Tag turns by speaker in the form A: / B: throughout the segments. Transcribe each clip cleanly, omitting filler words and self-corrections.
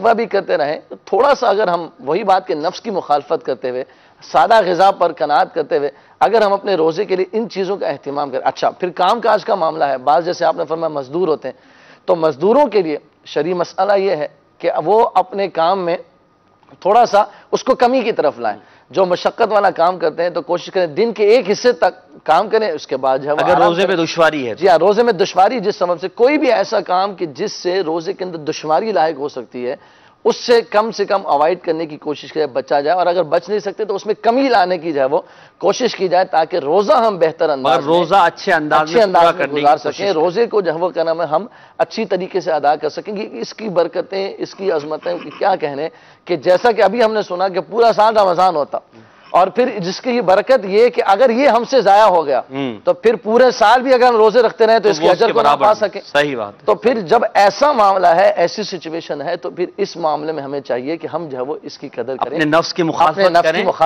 A: تقویٰ بھی کرتے رہیں، تو تھوڑا سا اگر ہم وہی بات کہ نفس کی مخالفت کرتے ہوئے، سادہ غذا پر قناعت کرتے ہوئے اگر ہم اپنے روزے کے لیے ان چیزوں کا اہتمام کریں۔ اچھا، پھر کام کاج کا معاملہ ہے، بعض جیسے آپ نے فرمایا مزدور ہوتے ہیں، تو مزدوروں کے لیے شرعی مسئلہ یہ ہے کہ وہ اپنے کام میں تھوڑا سا اس کو کمی کی طرف لائیں۔ جو مشقت والا کام کرتے ہیں تو کوشش کریں دن کے ایک حصے تک کام کریں، اس کے بعد جو ہے
B: اگر روزے میں دشواری ہے،
A: جی ہاں، روزے میں دشواری جس سبب سے کوئی بھی ایسا کام کہ جس سے روزے کے اندر دشواری لاحق ہو سکتی ہے، اس سے کم اوائڈ کرنے کی کوشش کرے، بچا جائے، اور اگر بچ نہیں سکتے تو اس میں کمی لانے کی جو ہے وہ کوشش کی جائے، تاکہ روزہ ہم بہتر انداز میں
B: روزہ اچھے انداز میں
A: گزار سکیں، روزے کو جو ہے وہ کیا نام ہے ہم اچھی طریقے سے ادا کر سکیں گے۔ اس کی برکتیں، اس کی عظمتیں کیا کہنے، کہ جیسا کہ ابھی ہم نے سنا کہ پورا سال رمضان ہوتا، اور پھر جس کی برکت یہ کہ اگر یہ ہم سے ضائع ہو گیا تو پھر پورے سال بھی اگر ہم روزے رکھتے رہیں تو اس کے اجر کو نہ پا سکیں۔
B: صحیح بات ہے۔
A: تو پھر جب ایسا معاملہ ہے، ایسی سچویشن ہے، تو پھر اس معاملے میں ہمیں چاہیے کہ ہم جو ہے وہ اس کی قدر کریں،
B: اپنے نفس کی مخالفت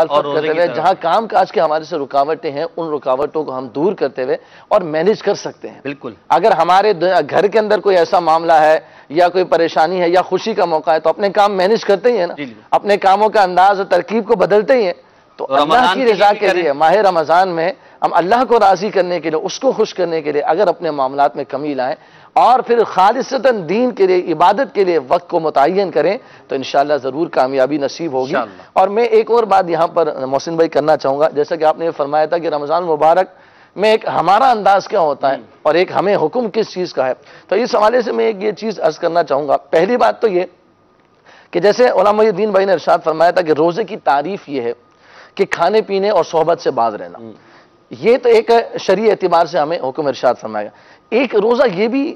A: کرتے ہوئے جہاں کام کاج کے ہمارے سے رکاوٹیں ہیں ان رکاوٹوں کو ہم دور کرتے ہوئے اور مینیج کر سکتے ہیں۔
B: بالکل،
A: اگر ہمارے گھر کے اندر کوئی ایسا معاملہ ہے یا کوئی پریشانی ہے یا خوشی کا موقع ہے تو اپنے کام مینیج کرتے ہی ہیں نا، اپنے کاموں کا انداز اور ترکیب کو بدلتے ہی ہیں۔ تو اللہ کی رضا کے لیے ماہ رمضان میں ہم اللہ کو راضی کرنے کے لیے، اس کو خوش کرنے کے لیے اگر اپنے معاملات میں کمی لائیں اور پھر خالصتاً دین کے لیے، عبادت کے لیے وقت کو متعین کریں تو انشاءاللہ ضرور کامیابی نصیب ہوگی۔ اور میں ایک اور بات یہاں پر محسن بھائی کرنا چاہوں گا، جیسا کہ آپ نے فرمایا تھا کہ رمضان مبارک میں ایک ہمارا انداز کیا ہوتا ہے اور ایک ہمیں حکم کس چیز کا ہے، تو اس حوالے سے میں ایک یہ چیز عرض کرنا چاہوں گا۔ پہلی بات تو یہ کہ جیسے علامہ محی الدین بھائی نے ارشاد فرمایا تھا کہ روزے کی تعریف یہ ہے کہ کھانے پینے اور صحبت سے باز رہنا، یہ تو ایک شرعی اعتبار سے ہمیں حکم ارشاد فرمایا گیا۔ ایک روزہ یہ بھی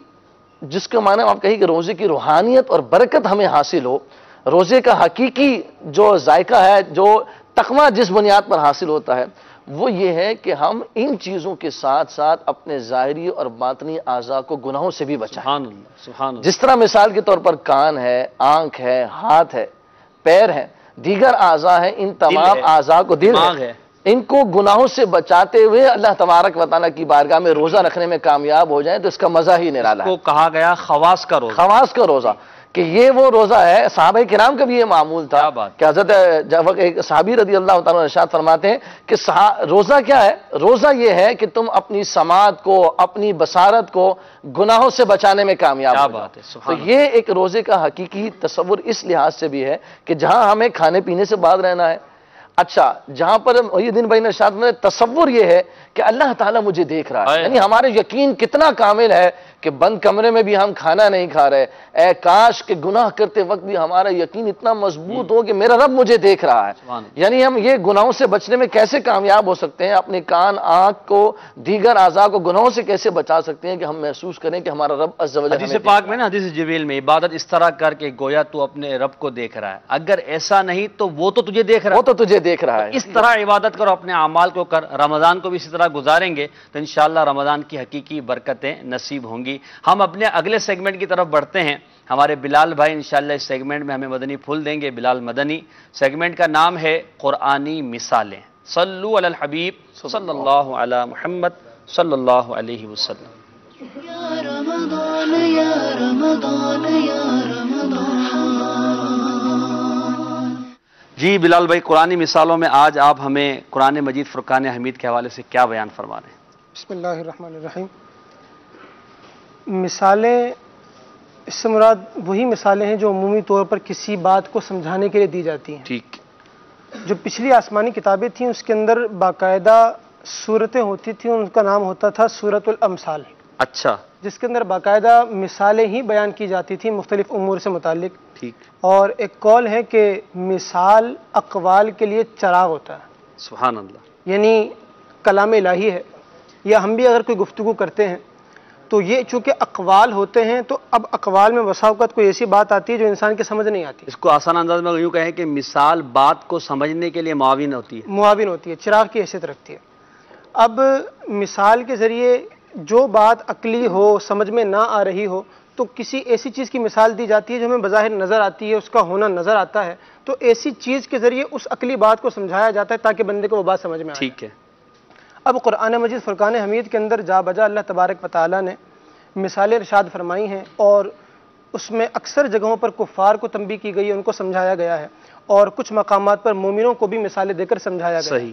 A: جس کے معنی آپ کہیں کہ روزے کی روحانیت اور برکت ہمیں حاصل ہو، روزے کا حقیقی جو ذائقہ ہے، جو تقویٰ جس بنیاد پر حاصل ہوتا ہے، وہ یہ ہے کہ ہم ان چیزوں کے ساتھ ساتھ اپنے ظاہری اور باطنی اعضاء کو گناہوں سے بھی بچائیں۔
B: سبحان اللہ، سبحان اللہ۔
A: جس طرح مثال کے طور پر کان ہے، آنکھ ہے، ہاتھ ہے، پیر ہے، دیگر اعضاء ہیں، ان تمام اعضاء کو، دل ہے، ان کو گناہوں سے بچاتے ہوئے اللہ تبارک و تعالیٰ کی بارگاہ میں روزہ رکھنے میں کامیاب ہو جائیں تو اس کا مزہ ہی نرالا ہے۔
B: اس کو کہا گیا خواص کا روزہ،
A: خواص کا روزہ، کہ یہ وہ روزہ ہے۔ صحابہ کرام کا بھی یہ معمول تھا کہ حضرت ایک صحابی رضی اللہ تعالیٰ ارشاد فرماتے ہیں کہ روزہ کیا ہے؟ روزہ یہ ہے کہ تم اپنی سماعت کو، اپنی بصارت کو گناہوں سے بچانے میں کامیاب ہو جاؤ۔ تو یہ ایک روزے کا حقیقی تصور اس لحاظ سے بھی ہے کہ جہاں ہمیں کھانے پینے سے باز رہنا ہے، اچھا جہاں پر محی الدین بھائی نے ارشاد میں تصور یہ ہے کہ اللہ تعالیٰ مجھے دیکھ رہا ہے، یعنی ہمارے یقین کتنا کامل ہے کہ بند کمرے میں بھی ہم کھانا نہیں کھا رہے، اے کاش کہ گناہ کرتے وقت بھی ہمارا یقین اتنا مضبوط ہو کہ میرا رب مجھے دیکھ رہا ہے۔ یعنی ہم یہ گناہوں سے بچنے میں کیسے کامیاب ہو سکتے ہیں، اپنے کان، آنکھ کو، دیگر اعضاء کو گناہوں سے کیسے بچا سکتے ہیں کہ ہم محسوس کریں کہ ہمارا رب عز و جل
B: حدیث پاک میں نا، حدیث جبریل میں، عبادت اس طرح کر کے گویا تو اپنے رب کو دیکھ رہا ہے، اگر ایسا نہیں تو وہ تو تجھے دیکھ رہا ہے،
A: وہ تو تجھے دیکھ رہا ہے۔
B: اس طرح عبادت کرو، اپنے اعمال کو کر، رمضان کو بھی اسی طرح گزاریں گے تو انشاءاللہ رمضان کی حقیقی برکتیں نصیب ہوں گی۔ ہم اپنے اگلے سیگمنٹ کی طرف بڑھتے ہیں، ہمارے بلال بھائی انشاءاللہ اس سیگمنٹ میں ہمیں مدنی پھول دیں گے۔ بلال مدنی، سیگمنٹ کا نام ہے قرآنی مثالیں۔ صلو علی الحبیب صلی اللہ علی محمد صلی اللہ علیہ وسلم۔
C: یا رمضان یا رمضان یا رمضان۔
B: جی بلال بھائی، قرآنی مثالوں میں آج آپ ہمیں قرآن مجید فرقان حمید کے حوالے سے کیا بیان فرما رہے ہیں؟
D: بسم اللہ الرحمن الرحیم۔ مثالیں، اس سے مراد وہی مثالیں ہیں جو عمومی طور پر کسی بات کو سمجھانے کے لیے دی جاتی ہیں۔
B: ٹھیک۔
D: جو پچھلی آسمانی کتابیں تھیں اس کے اندر باقاعدہ صورتیں ہوتی تھیں، ان کا نام ہوتا تھا سورۃ الامثال،
B: اچھا،
D: جس کے اندر باقاعدہ مثالیں ہی بیان کی جاتی تھیں مختلف امور سے متعلق۔
B: ٹھیک۔
D: اور ایک قول ہے کہ مثال اقوال کے لیے چراغ ہوتا ہے،
B: سبحان اللہ،
D: یعنی کلام الہی ہے، یا ہم بھی اگر کوئی گفتگو کرتے ہیں تو یہ چونکہ اقوال ہوتے ہیں تو اب اقوال میں بسا اوقات کوئی ایسی بات آتی ہے جو انسان کے سمجھ نہیں آتی،
B: اس کو آسان انداز میں یوں کہیں کہ مثال بات کو سمجھنے کے لیے معاون ہوتی ہے،
D: معاون ہوتی ہے، چراغ کی حیثیت رکھتی ہے۔ اب مثال کے ذریعے جو بات عقلی ہو، سمجھ میں نہ آ رہی ہو، تو کسی ایسی چیز کی مثال دی جاتی ہے جو ہمیں بظاہر نظر آتی ہے، اس کا ہونا نظر آتا ہے، تو ایسی چیز کے ذریعے اس عقلی بات کو سمجھایا جاتا ہے تاکہ بندے کو وہ بات سمجھ میں آئے۔
B: ٹھیک ہے۔
D: اب قرآن مجید فرقان حمید کے اندر جا بجا اللہ تبارک و تعالیٰ نے مثالیں ارشاد فرمائی ہیں، اور اس میں اکثر جگہوں پر کفار کو تنبیہ کی گئی ہے، ان کو سمجھایا گیا ہے، اور کچھ مقامات پر مومنوں کو بھی مثالیں دے کر سمجھایا گیا ہے۔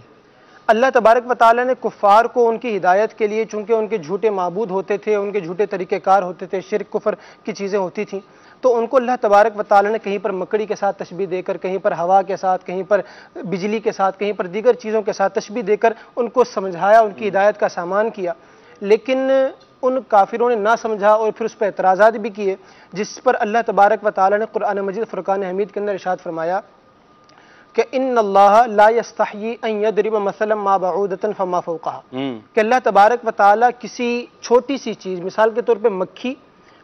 D: اللہ تبارک و تعالیٰ نے کفار کو ان کی ہدایت کے لیے، چونکہ ان کے جھوٹے معبود ہوتے تھے، ان کے جھوٹے طریقہ کار ہوتے تھے، شرک کفر کی چیزیں ہوتی تھیں، تو ان کو اللہ تبارک و تعالیٰ نے کہیں پر مکڑی کے ساتھ تشبیہ دے کر، کہیں پر ہوا کے ساتھ، کہیں پر بجلی کے ساتھ، کہیں پر دیگر چیزوں کے ساتھ تشبیہ دے کر ان کو سمجھایا، ان کی ہدایت کا سامان کیا، لیکن ان کافروں نے نہ سمجھا اور پھر اس پہ اعتراضات بھی کیے، جس پر اللہ تبارک و تعالیٰ نے قرآن مجید فرقان حمید کے اندر ارشاد فرمایا کہ ان اللہ لا یستحیی ان یضرب مثلا ما بعودۃ فما فوقها، کہ اللہ تبارک و تعالیٰ کسی چھوٹی سی چیز، مثال کے طور پہ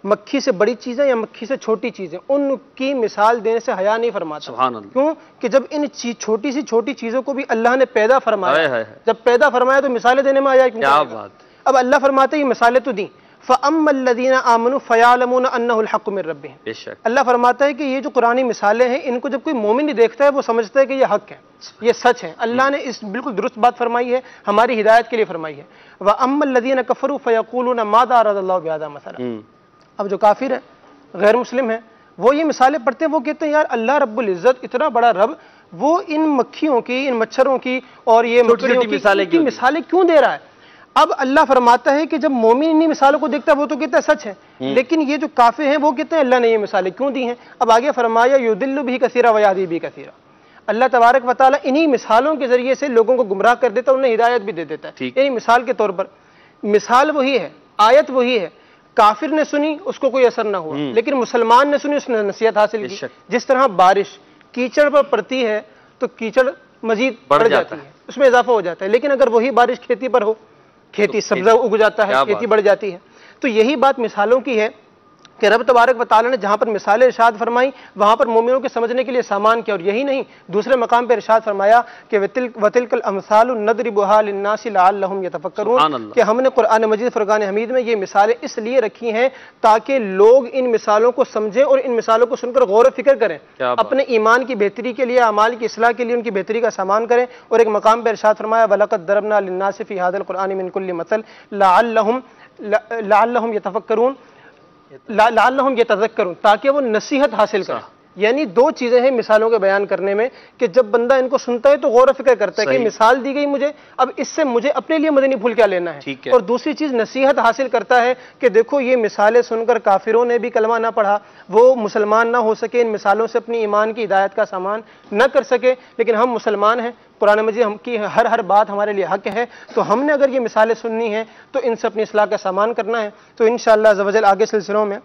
D: مکھی سے بڑی چیزیں یا مکھی سے چھوٹی چیزیں، ان کی مثال دینے سے حیا نہیں فرماتا۔
B: سبحان اللہ۔
D: کیوں کہ جب ان چھوٹی سی چھوٹی چیزوں کو بھی اللہ نے پیدا فرمایا، جب پیدا فرمایا تو مثالیں دینے میں آیا کیوں؟ کیا بات۔ اب اللہ فرماتے ہیں یہ مثالیں تو دیں، فَأَمَّا الَّذِينَ آمَنُوا فَيَعْلَمُونَ أَنَّهُ الْحَقُّ مِن رَّبِّهِمْ، اللہ فرماتا ہے کہ یہ جو قرآنی مثالیں ہیں ان کو جب کوئی مومن نہیں دیکھتا ہے وہ سمجھتا ہے کہ یہ حق ہے، یہ سچ ہے۔ اللہ نے اس بالکل درست بات فرمائی ہے، ہماری ہدایت کے لیے فرمائی ہے۔ وَأَمَّا الَّذِينَ كَفَرُوا فَيَقُولُونَ مَاذَا أَرَادَ اللَّهُ بِهَذَا مَثَلًا، اب جو کافر ہیں، غیر مسلم ہیں، وہ یہ مثالیں پڑھتے ہیں، وہ کہتے ہیں یار اللہ رب العزت اتنا بڑا رب، وہ ان مکھیوں کی، ان مچھروں کی اور یہ مکڑیوں کی مثالیں کیوں دے رہا ہے؟ اب اللہ فرماتا ہے کہ جب مومن انہی مثالوں کو دیکھتا ہے وہ تو کہتا ہے سچ ہے، لیکن یہ جو کافر ہیں وہ کہتے ہیں اللہ نے یہ مثالیں کیوں دی ہیں؟ اب آگے فرمایا یضل بھی کثیرا ویہدی بھی کثیرا، اللہ تبارک و تعالیٰ انہی مثالوں کے ذریعے سے لوگوں کو گمراہ کر دیتا ہے، انہیں ہدایت بھی دے دیتا ہے۔ یعنی مثال کے طور پر مثال وہی ہے، آیت وہی ہے، کافر نے سنی اس کو کوئی اثر نہ ہوا، لیکن مسلمان نے سنی اس نے نصیحت حاصل کی۔ جس طرح بارش کیچڑ پر پڑتی ہے تو کیچڑ مزید بڑھ جاتی ہے، اس میں اضافہ ہو جاتا ہے، لیکن اگر وہی بارش کھیتی پر ہو، کھیتی سبزہ اگ جاتا ہے، کھیتی بڑھ جاتی ہے۔ تو یہی بات مثالوں کی ہے کہ رب تبارک و تعالیٰ نے جہاں پر مثالیں ارشاد فرمائیں وہاں پر مومنوں کے سمجھنے کے لیے سامان کیا، اور یہی نہیں دوسرے مقام پہ ارشاد فرمایا کہ وَتِلْكَ الْأَمْثَالُ نَضْرِبُهَا لِلنَّاسِ لَعَلَّهُمْ يَتَفَكَّرُونَ، کہ ہم نے قرآن مجید فرقان حمید میں یہ مثالیں اس لیے رکھی ہیں تاکہ لوگ ان مثالوں کو سمجھیں اور ان مثالوں کو سن کر غور و فکر کریں، اپنے ایمان کی بہتری کے لیے، اعمال کی اصلاح کے لیے ان کی بہتری کا سامان کریں۔ اور ایک مقام پہ ارشاد فرمایا وَلَقَدْ ضَرَبْنَا لِلنَّاسِ فِي هَذَا الْقُرْآنِ مِنْ كُلِّ مَثَلٍ لَعَلَّهُمْ يَتَفَكَّرُونَ، لعلہم یتذکرون، تاکہ وہ نصیحت حاصل کریں۔ یعنی دو چیزیں ہیں مثالوں کے بیان کرنے میں کہ جب بندہ ان کو سنتا ہے تو غور و فکر کرتا ہے کہ مثال دی گئی مجھے، اب اس سے مجھے اپنے لیے مدنی پھول کیا لینا ہے، اور دوسری چیز نصیحت حاصل کرتا ہے کہ دیکھو یہ مثالیں سن کر کافروں نے بھی کلمہ نہ پڑھا، وہ مسلمان نہ ہو سکے، ان مثالوں سے اپنی ایمان کی ہدایت کا سامان نہ کر سکے، لیکن ہم مسلمان ہیں، قرآن مجید ہم کی ہر بات ہمارے لیے حق ہے، تو ہم نے اگر یہ مثالیں سننی ہیں تو ان سے اپنی اصلاح کا سامان کرنا ہے۔ تو انشاءاللہ عز و جل آگے سلسلوں میں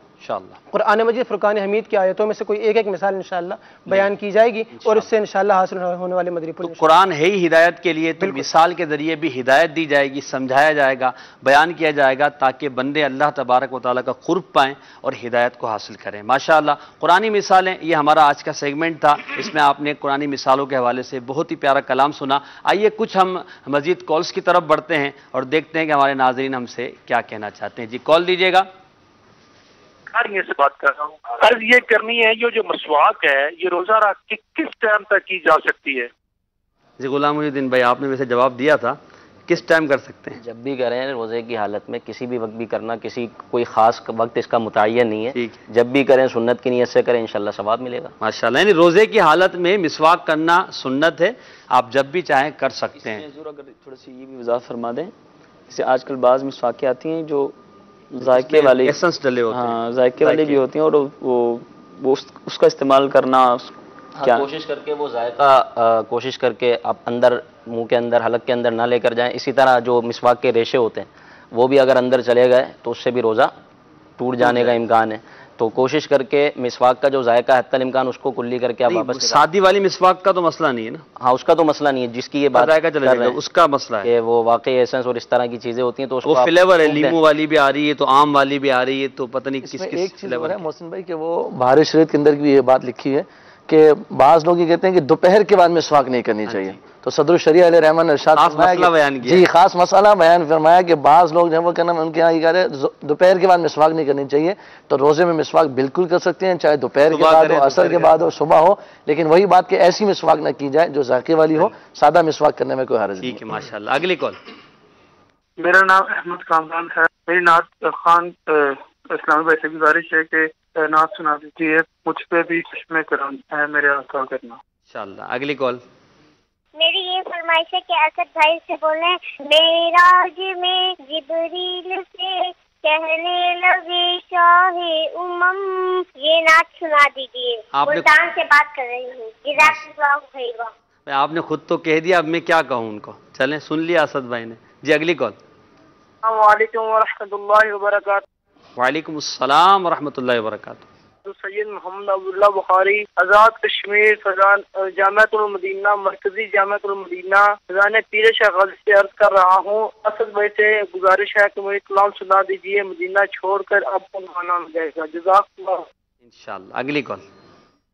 D: قرآن مجید فرقان حمید کی آیتوں میں سے کوئی ایک مثال انشاءاللہ بیان کی جائے گی، اور اس سے انشاءاللہ حاصل ہونے والے مدنی پھول۔
B: قرآن ہے ہی ہدایت کے لیے، تو مثال کے ذریعے بھی ہدایت دی جائے گی، سمجھایا جائے گا، بیان کیا جائے گا، تاکہ بندے اللہ تبارک و تعالیٰ کا قرب پائیں اور ہدایت کو حاصل کریں۔ ماشاءاللہ قرآنی مثالیں، یہ ہمارا آج کا سیگمنٹ تھا، اس میں آپ نے قرآنی مثالوں کے حوالے سے بہت ہی پیارا کلام سنا۔ آئیے کچھ ہم مزید کالز کی طرف بڑھتے ہیں اور دیکھتے ہیں کہ ہمارے ناظرین ہم سے کیا کہنا چاہتے ہیں۔ جی کال دیجیے گا۔
E: سے بات کر رہا ہوں، عرض یہ کرنی ہے جو مسواک ہے یہ روزہ رکھ کے کس ٹائم تک کی جا سکتی ہے؟
B: جی غلام محی الدین بھائی، آپ نے ویسے جواب دیا تھا، کس ٹائم کر سکتے ہیں؟
F: جب بھی کریں، روزے کی حالت میں کسی بھی وقت بھی کرنا، کوئی خاص وقت اس کا متعین نہیں ہے، جب بھی کریں سنت کی نیت سے کریں، انشاءاللہ ثواب ملے گا
B: ماشاءاللہ۔ یعنی روزے کی حالت میں مسواک کرنا سنت ہے، آپ جب بھی چاہیں کر سکتے ہیں۔
G: حضور اگر تھوڑی سی یہ بھی وضاحت فرما دیں، جیسے آج کل بعض مسواکیں آتی ہیں جو ذائقے والے،
B: ایسنس ڈلے ہوتے ہیں،
G: ہاں ذائقے والی بھی ہوتی ہیں، اور وہ اس کا استعمال کرنا کیا
F: کوشش کر کے وہ ذائقہ کوشش کر کے آپ اندر منہ کے اندر حلق کے اندر نہ لے کر جائیں۔ اسی طرح جو مسواک کے ریشے ہوتے ہیں وہ بھی اگر اندر چلے گئے تو اس سے بھی روزہ ٹوٹ جانے کا امکان ہے، تو کوشش کر کے مسواک کا جو ذائقہ ہے حتی الامکان اس کو کلی کر کے آپ واپس۔
B: سادی والی مسواک کا تو مسئلہ نہیں ہے نا؟
F: ہاں اس کا تو مسئلہ نہیں ہے، جس کی یہ بات
B: کر رہے ہیں اس کا مسئلہ ہے
F: کہ وہ واقعی ایسنس اور اس طرح کی چیزیں ہوتی ہیں تو اس
B: کو فلیور ہے، لیمو والی بھی آ رہی ہے تو آم والی بھی آ رہی ہے، تو پتہ نہیں کس
A: ایک چیز ہے محسن بھائی کہ وہ بہار شریعت کے اندر بھی یہ بات لکھی ہے کہ بعض لوگ یہ کہتے ہیں کہ دوپہر کے بعد مسواک نہیں کرنی چاہیے، تو صدر الشریعہ علیہ رحمٰن نے ارشاد فرمایا، جی خاص مسئلہ بیان فرمایا کہ بعض لوگ جو وہ کہنا ان کے یہاں یہ کہہ رہے دوپہر کے بعد مسواک نہیں کرنی چاہیے، تو روزے میں مسواک بالکل کر سکتے ہیں، چاہے دوپہر کے بعد ہو، عصر کے بعد ہو، صبح ہو، لیکن وہی بات کہ ایسی مسواک نہ کی جائے جو ذائقے والی ہو، سادہ مسواک کرنے میں کوئی حرج نہیں۔
B: ٹھیک ہے ماشاءاللہ۔ اگلی کال۔
E: میرا نام احمد کامران ہے، میری نعت خان اسلامی بھائی سے گزارش ہے کہ
H: نعت سنا دیجیے، مجھ پہ بھی چشمے کرم ہے میرے آقا کرنا۔
B: انشاءاللہ اگلی کال۔
I: میری یہ فرمائش ہے کہ اسد بھائی سے بولیں معراج میں جبریل سے کہنے لگے شاہ یہ نعت سنا دیجیے۔ ملتان سے بات کر رہی ہوں، جزاک اللہ خیر۔
B: آپ نے خود تو کہہ دیا، اب میں کیا کہوں ان کو، چلیں سن لیا اسد بھائی نے جی۔ اگلی کال۔
H: السلام علیکم ورحمۃ اللہ وبرکاتہ۔
B: وعلیکم السلام ورحمۃ اللہ وبرکاتہ۔
H: سید محمد عبداللہ بخاری، آزاد کشمیر، فضان جامعۃ المدینہ، مرکزی جامعۃ المدینہ، فضان پیر شاہ غازی سے عرض کر رہا ہوں، اسد بھائی سے گزارش ہے کہ مجھے کلام سنا دیجیے، مدینہ چھوڑ کر آپ کو مانا مل جائے گا، جزاک اللہ۔
B: انشاءاللہ اگلی کال۔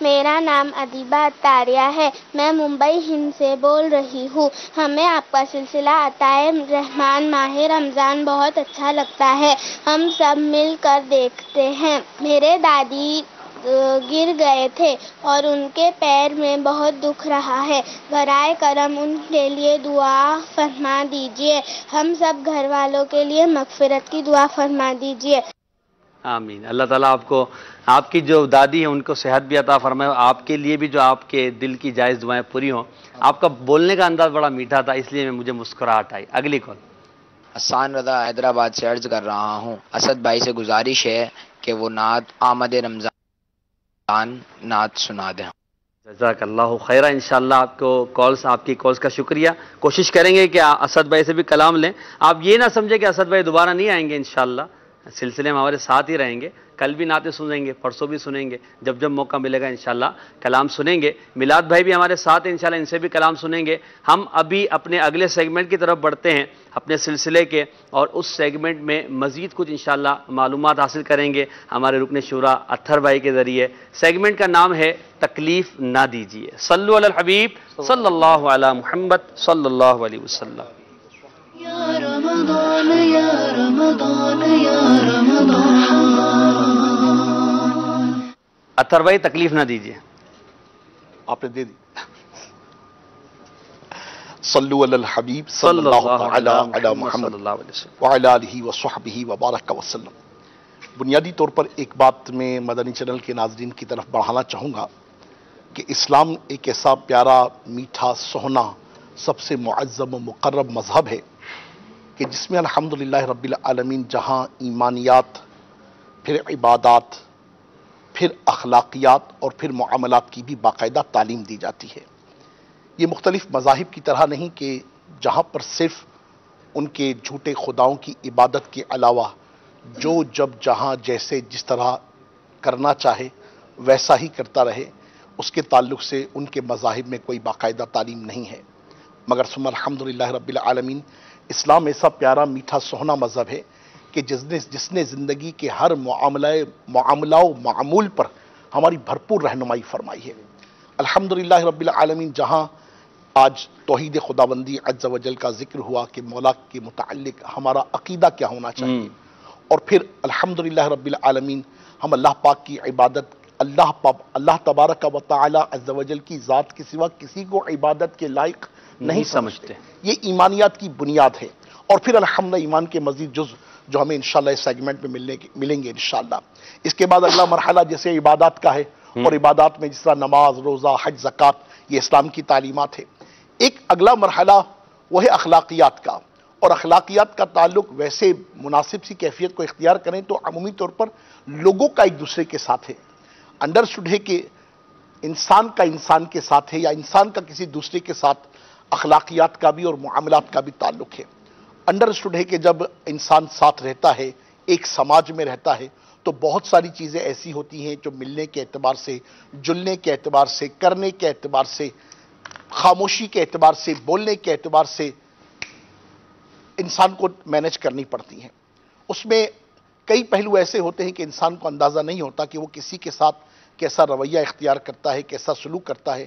I: میرا نام ادیبہ عطاریہ ہے، میں ممبئی ہند سے بول رہی ہوں۔ ہمیں آپ کا سلسلہ عطائے رحمان ماہ رمضان بہت اچھا لگتا ہے، ہم سب مل کر دیکھتے ہیں۔ میرے دادی گر گئے تھے اور ان کے پیر میں بہت دکھ رہا ہے، برائے کرم ان کے لیے دعا فرما دیجیے، ہم سب گھر والوں کے لیے مغفرت کی دعا فرما دیجیے۔
B: آمین۔ اللہ تعالیٰ آپ کو، آپ کی جو دادی ہیں ان کو صحت بھی عطا فرمائے، آپ کے لیے بھی جو آپ کے دل کی جائز دعائیں پوری ہوں۔ آپ کا بولنے کا انداز بڑا میٹھا تھا، اس لیے مجھے مسکراہٹ آئی۔ اگلی کال۔
J: حسان رضا حیدرآباد سے عرض کر رہا ہوں، اسد بھائی سے گزارش ہے کہ وہ نعت آمد رمضان نعت سنا دیں۔
B: جزاک اللہ خیرہ۔ انشاءاللہ آپ کی کالز کا شکریہ۔ کوشش کریں گے کہ اسد بھائی سے بھی کلام لیں۔ آپ یہ نہ سمجھیں کہ اسد بھائی دوبارہ نہیں آئیں گے، انشاءاللہ سلسلے میں ہمارے ساتھ ہی رہیں گے، کل بھی نعتیں سنیں گے، پرسوں بھی سنیں گے، جب جب موقع ملے گا انشاءاللہ کلام سنیں گے۔ میلاد بھائی بھی ہمارے ساتھ ہیں، انشاءاللہ ان سے بھی کلام سنیں گے۔ ہم ابھی اپنے اگلے سیگمنٹ کی طرف بڑھتے ہیں اپنے سلسلے کے، اور اس سیگمنٹ میں مزید کچھ انشاءاللہ معلومات حاصل کریں گے ہمارے رکن شورا اطہر بھائی کے ذریعے۔ سیگمنٹ کا نام ہے تکلیف نہ دیجیے۔ صلو علی الحبیب صلی اللہ علی محمد صلی اللہ علیہ وسلم۔
C: یا رمضان یا رمضان یا رمضان۔
B: اطہر بھائی تکلیف نہ دیجیے۔
K: آپ نے دے دی۔ صلو علی الحبیب صلی اللہ علی محمد وعلی آلہ وصحبہ وبارک وسلم۔ بنیادی طور پر ایک بات میں مدنی چینل کے ناظرین کی طرف بڑھانا چاہوں گا کہ اسلام ایک ایسا پیارا، میٹھا، سہنا، سب سے معظم و مقرب مذہب ہے کہ جس میں الحمدللہ رب العالمین جہاں ایمانیات، پھر عبادات، پھر اخلاقیات اور پھر معاملات کی بھی باقاعدہ تعلیم دی جاتی ہے۔ یہ مختلف مذاہب کی طرح نہیں کہ جہاں پر صرف ان کے جھوٹے خداؤں کی عبادت کے علاوہ جو جب جہاں جیسے جس طرح کرنا چاہے ویسا ہی کرتا رہے، اس کے تعلق سے ان کے مذاہب میں کوئی باقاعدہ تعلیم نہیں ہے، مگر ثم الحمدللہ رب العالمین اسلام ایسا پیارا، میٹھا، سہنا مذہب ہے کہ جس نے زندگی کے ہر معاملہ و معمول پر ہماری بھرپور رہنمائی فرمائی ہے۔ الحمدللہ رب العالمین جہاں آج توحید خداوندی عز و جل کا ذکر ہوا کہ مولا کے متعلق ہمارا عقیدہ کیا ہونا چاہیے، اور پھر الحمدللہ رب العالمین ہم اللہ پاک کی عبادت، اللہ تبارک و تعالی عز و جل کی ذات کے سوا کسی کو عبادت کے لائق نہیں سمجھتے۔ یہ ایمانیات کی بنیاد ہے، اور پھر الحمدللہ ایمان کے مزید جز جو ہمیں انشاءاللہ اس سیگمنٹ میں ملیں گے انشاءاللہ۔ اس کے بعد اگلا مرحلہ جیسے عبادات کا ہے، اور عبادات میں جس طرح نماز، روزہ، حج، زکوٰۃ، یہ اسلام کی تعلیمات ہے۔ ایک اگلا مرحلہ وہ ہے اخلاقیات کا، اور اخلاقیات کا تعلق ویسے مناسب سی کیفیت کو اختیار کریں تو عمومی طور پر لوگوں کا ایک دوسرے کے ساتھ ہے۔ انڈرسٹوڈ ہے کہ انسان کا انسان کے ساتھ ہے، یا انسان کا کسی دوسرے کے ساتھ اخلاقیات کا بھی اور معاملات کا بھی تعلق ہے۔ انڈرسٹوڈ ہے کہ جب انسان ساتھ رہتا ہے، ایک سماج میں رہتا ہے، تو بہت ساری چیزیں ایسی ہوتی ہیں جو ملنے کے اعتبار سے، جلنے کے اعتبار سے، کرنے کے اعتبار سے، خاموشی کے اعتبار سے، بولنے کے اعتبار سے انسان کو مینج کرنی پڑتی ہیں۔ اس میں کئی پہلو ایسے ہوتے ہیں کہ انسان کو اندازہ نہیں ہوتا کہ وہ کسی کے ساتھ کیسا رویہ اختیار کرتا ہے، کیسا سلوک کرتا ہے،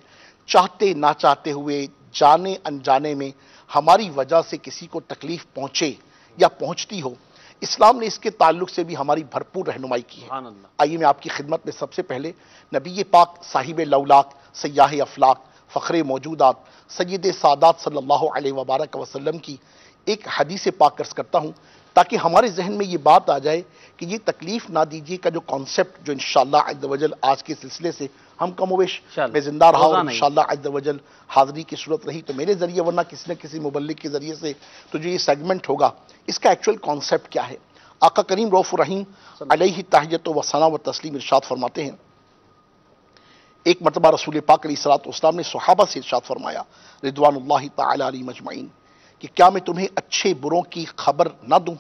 K: چاہتے نہ چاہتے ہوئے، جانے انجانے میں ہماری وجہ سے کسی کو تکلیف پہنچے یا پہنچتی ہو، اسلام نے اس کے تعلق سے بھی ہماری بھرپور رہنمائی کی ہے۔ آئیے میں آپ کی خدمت میں سب سے پہلے نبی پاک صاحب لولاک، سیاح افلاق، فخر موجودات، سید سادات صلی اللہ علیہ وبارک وسلم کی ایک حدیث پاک عرض کرتا ہوں۔ تاکہ ہمارے ذہن میں یہ بات آ جائے کہ یہ تکلیف نہ دیجیے کا جو کانسیپٹ جو انشاءاللہ عز و جل آج کے سلسلے سے ہم کم و بیش میں زندہ رہا اور انشاءاللہ عز و جل حاضری کی صورت رہی تو میرے ذریعے ورنہ کسی نہ کسی مبلغ کے ذریعے سے تو جو یہ سیگمنٹ ہوگا اس کا ایکچوئل کانسیپٹ کیا ہے. آقا کریم رؤوف الرحیم علیہ تحیت و ثنا و تسلیم ارشاد فرماتے ہیں، ایک مرتبہ رسول پاک علیہ الصلوۃ والسلام نے صحابہ سے ارشاد فرمایا رضوان اللہ تعالی علیہم اجمعین کہ کیا میں تمہیں اچھے بروں کی خبر نہ دوں؟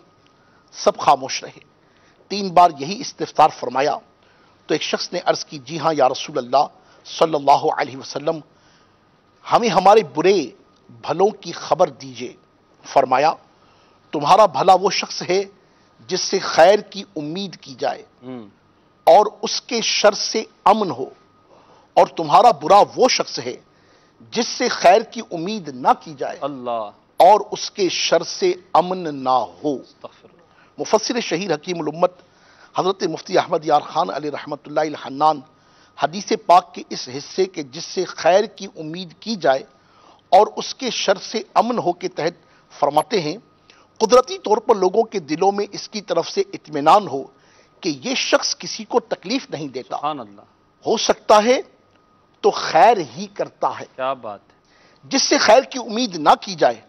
K: سب خاموش رہے. 3 بار یہی استفسار فرمایا تو ایک شخص نے عرض کی جی ہاں یا رسول اللہ صلی اللہ علیہ وسلم، ہمیں ہمارے برے بھلوں کی خبر دیجئے. فرمایا تمہارا بھلا وہ شخص ہے جس سے خیر کی امید کی جائے اور اس کے شر سے امن ہو، اور تمہارا برا وہ شخص ہے جس سے خیر کی امید نہ کی جائے اور اس کے شر سے امن نہ ہو. مفسر شہیر حکیم الامت حضرت مفتی احمد یار خان علیہ رحمت اللہ الحنان حدیث پاک کے اس حصے کے جس سے خیر کی امید کی جائے اور اس کے شر سے امن ہو کے تحت فرماتے ہیں قدرتی طور پر لوگوں کے دلوں میں اس کی طرف سے اطمینان ہو کہ یہ شخص کسی کو تکلیف نہیں دیتا،
B: سبحان اللہ،
K: ہو سکتا ہے تو خیر ہی کرتا ہے.
B: کیا بات ہے.
K: جس سے خیر کی امید نہ کی جائے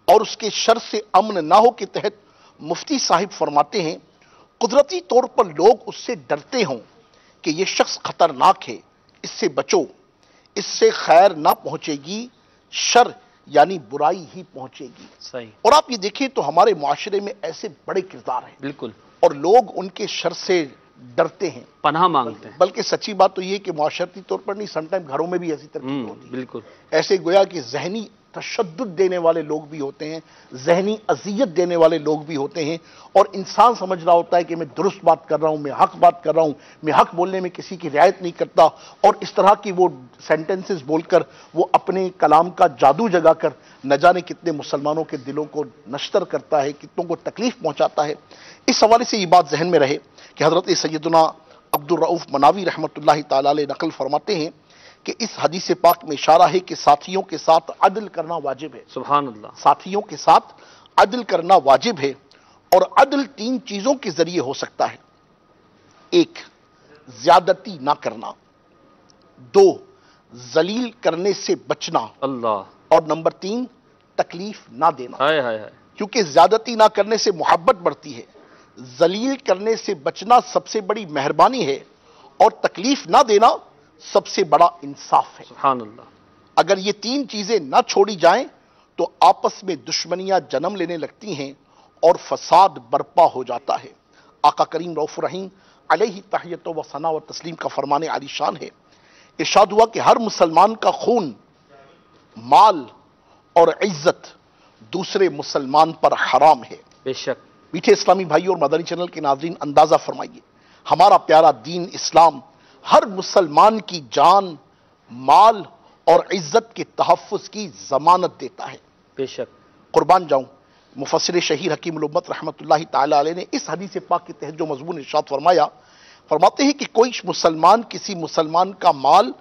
K: اور اس کے شر سے امن نہ ہو کے تحت مفتی صاحب فرماتے ہیں قدرتی طور پر لوگ اس سے ڈرتے ہوں کہ یہ شخص خطرناک ہے، اس سے بچو، اس سے خیر نہ پہنچے گی، شر یعنی برائی ہی پہنچے گی.
B: صحیح.
K: اور آپ یہ دیکھیں تو ہمارے معاشرے میں ایسے بڑے کردار ہیں
B: بالکل،
K: اور لوگ ان کے شر سے ڈرتے ہیں،
B: پناہ مانگتے ہیں.
K: بلکہ سچی بات تو یہ کہ معاشرتی طور پر نہیں، سم ٹائم گھروں میں بھی ایسی ترکیب ہوتی ہے.
B: بالکل
K: ایسے گویا کہ ذہنی تشدد دینے والے لوگ بھی ہوتے ہیں، ذہنی اذیت دینے والے لوگ بھی ہوتے ہیں، اور انسان سمجھ رہا ہوتا ہے کہ میں درست بات کر رہا ہوں، میں حق بات کر رہا ہوں، میں حق بولنے میں کسی کی رعایت نہیں کرتا، اور اس طرح کی وہ سینٹنسز بول کر وہ اپنے کلام کا جادو جگا کر نہ جانے کتنے مسلمانوں کے دلوں کو نشتر کرتا ہے، کتنوں کو تکلیف پہنچاتا ہے. اس حوالے سے یہ بات ذہن میں رہے کہ حضرت سیدنا عبد الرؤوف مناوی رحمۃ اللہ تعالی علیہ نقل فرماتے ہیں کہ اس حدیث پاک میں اشارہ ہے کہ ساتھیوں کے ساتھ عدل کرنا واجب ہے.
B: سبحان اللہ.
K: ساتھیوں کے ساتھ عدل کرنا واجب ہے، اور عدل 3 چیزوں کے ذریعے ہو سکتا ہے. 1 زیادتی نہ کرنا، 2 ذلیل کرنے سے بچنا،
B: اللہ،
K: اور نمبر 3 تکلیف نہ دینا.
B: ہائے ہائے ہائے.
K: کیونکہ زیادتی نہ کرنے سے محبت بڑھتی ہے، ذلیل کرنے سے بچنا سب سے بڑی مہربانی ہے، اور تکلیف نہ دینا سب سے بڑا انصاف ہے.
B: سبحان اللہ.
K: اگر یہ 3 چیزیں نہ چھوڑی جائیں تو آپس میں دشمنیاں جنم لینے لگتی ہیں اور فساد برپا ہو جاتا ہے. آقا کریم رؤوف الرحیم علیہ تحیت و ثنا و تسلیم کا فرمان عالی شان ہے. ارشاد ہوا کہ ہر مسلمان کا خون، مال اور عزت دوسرے مسلمان پر حرام ہے.
B: بے شک.
K: میٹھے اسلامی بھائی اور مدنی چینل کے ناظرین، اندازہ فرمائیے ہمارا پیارا دین اسلام ہر مسلمان کی جان، مال اور عزت کے تحفظ کی ضمانت دیتا ہے.
B: بے شک.
K: قربان جاؤں، مفسر شہیر حکیم الامت رحمت اللہ تعالی علیہ نے اس حدیث پاک کے تحت جو مضمون ارشاد فرمایا، فرماتے ہیں کہ کوئی مسلمان کسی مسلمان کا مال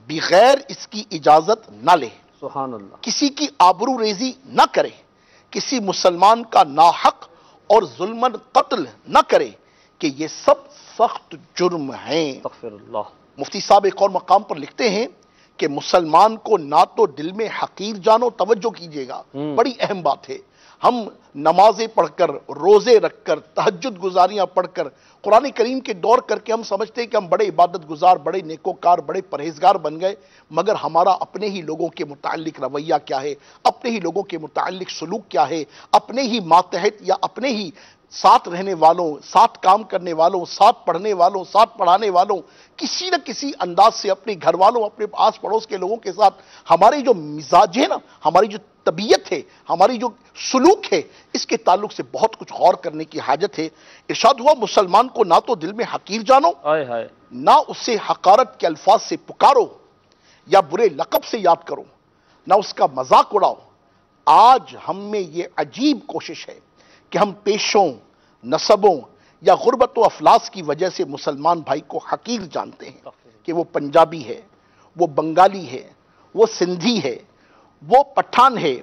K: بغیر اس کی اجازت نہ لے،
B: سبحان اللہ،
K: کسی کی آبرو ریزی نہ کرے، کسی مسلمان کا ناحق اور ظلماً قتل نہ کرے، کہ یہ سب سخت جرم ہیں.
B: استغفر اللہ.
K: مفتی صاحب ایک اور مقام پر لکھتے ہیں کہ مسلمان کو نہ تو دل میں حقیر جانو، توجہ کیجئے گا، بڑی اہم بات ہے. ہم نمازیں پڑھ کر، روزے رکھ کر، تہجد گزاریاں پڑھ کر، قرآن کریم کے دور کر کے ہم سمجھتے ہیں کہ ہم بڑے عبادت گزار، بڑے نیکوکار، بڑے پرہیزگار بن گئے، مگر ہمارا اپنے ہی لوگوں کے متعلق رویہ کیا ہے، اپنے ہی لوگوں کے متعلق سلوک کیا ہے، اپنے ہی ماتحت یا اپنے ہی ساتھ رہنے والوں، ساتھ کام کرنے والوں، ساتھ پڑھنے والوں، ساتھ پڑھانے والوں، کسی نہ کسی انداز سے اپنے گھر والوں، اپنے آس پڑوس کے لوگوں کے ساتھ ہمارے جو مزاج ہے نا، ہماری جو طبیعت ہے، ہماری جو سلوک ہے، اس کے تعلق سے بہت کچھ غور کرنے کی حاجت ہے. ارشاد ہوا مسلمان کو نہ تو دل میں حقیر جانو، نہ اسے حقارت کے الفاظ سے پکارو یا برے لقب سے یاد کرو، نہ اس کا مذاق اڑاؤ. آج ہم میں یہ عجیب کوشش ہے کہ ہم پیشوں، نسبوں یا غربت و افلاس کی وجہ سے مسلمان بھائی کو حقیر جانتے ہیں کہ وہ پنجابی ہے، وہ بنگالی ہے، وہ سندھی ہے، وہ پٹھان ہے.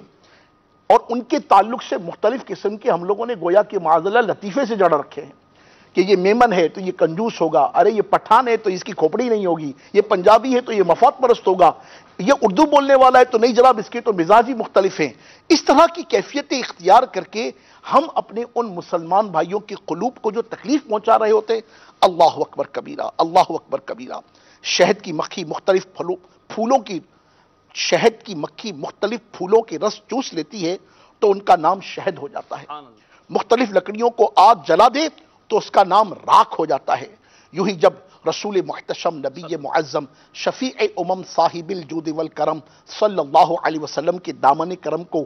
K: اور ان کے تعلق سے مختلف قسم کے ہم لوگوں نے گویا کہ معاذاللہ لطیفے سے جڑ رکھے ہیں کہ یہ میمن ہے تو یہ کنجوس ہوگا، ارے یہ پٹھان ہے تو اس کی کھوپڑی نہیں ہوگی، یہ پنجابی ہے تو یہ مفاد پرست ہوگا، یہ اردو بولنے والا ہے تو نہیں جناب اس کے تو مزاج ہی مختلف ہیں۔ اس طرح کی کیفیتیں اختیار کر کے ہم اپنے ان مسلمان بھائیوں کے قلوب کو جو تکلیف پہنچا رہے ہوتے، اللہ اکبر کبیرہ، اللہ اکبر کبیرہ۔ شہد کی مکھی مختلف پھولوں کی شہد کی مکھی مختلف پھولوں کے رس چوس لیتی ہے تو ان کا نام شہد ہو جاتا ہے، مختلف لکڑیوں کو آگ جلا دے تو اس کا نام راکھ ہو جاتا ہے۔ یوں ہی جب رسول محتشم نبی معظم شفیع صاحب الجود والکرم صلی اللہ علیہ وسلم کے دامن کرم کو